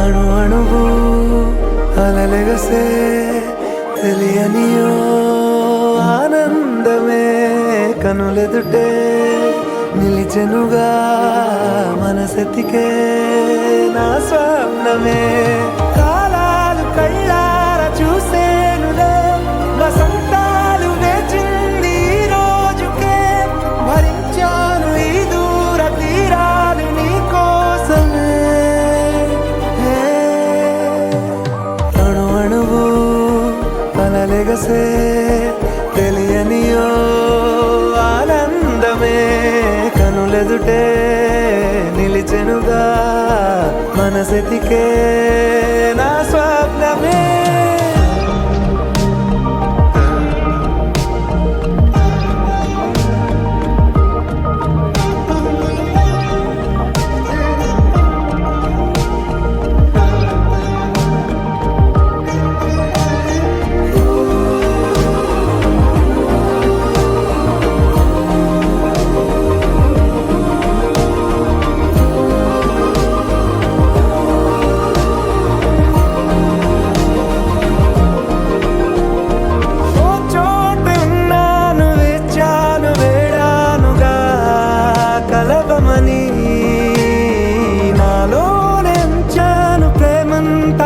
అణు అణువు అలలెగసే తెలియనియో ఆనందమే కనులెదుటే నిలిచెనుగా మనసెతికే నా స్వప్నమే కాలాలు కళ్ళార చూసేనులే వసంతాలు వేచింది ఈ రోజుకే భరించాను ఈ దూర తీరాలు నీ కోసమే అణు అణువు అలలెగసే తెలియనియో ఆనందమే కనులెదుటే నిలిచెనుగా మనసెతికే నా స్వప్నమే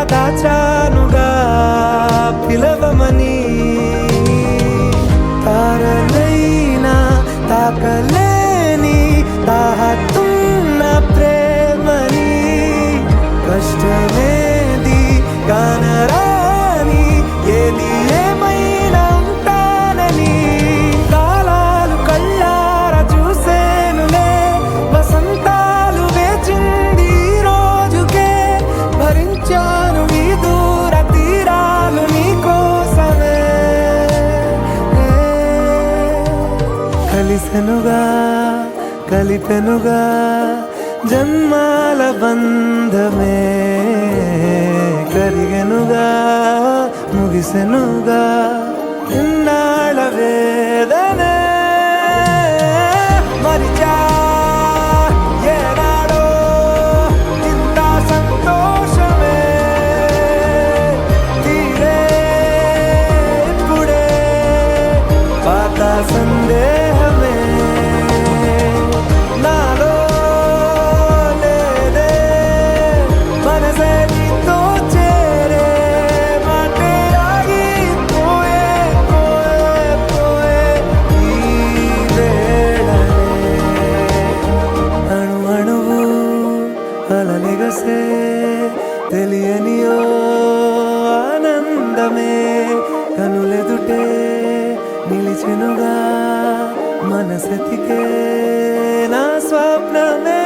దాచానుగా పిలవమని తారలైనా తాకలేని తాహతున్న ప్రేమని కష్టమేది కానరాని ఏది ఏమైనా ఉంటానని కాలాలు కళ్ళార చూసేనులే వసంతాలు వేచింది ఈ రోజుకే భరించాను ఈ దూర తీరాలు నీ కోసమే కలిసెనుగా కలిపెనుగా జన్మాల బంధమే కరిగెనుగా ముగిసెనుగా ఇన్నాళ్ళ వేదనే మరిచా ఏనాడో ఇంత సంతోషమే తీరే ఇప్పుడే పాత సందేహమే నాలో లేదే మనసే నీతో చేరే మాటే ఆగిపోయే పోయే పోయే ఈ వేళనే అణు అణువు అలలెగసే తెలియనియో ఆనందమే కనులెదుటే నిలిచెనుగా మనసెతికే నా స్వప్నమే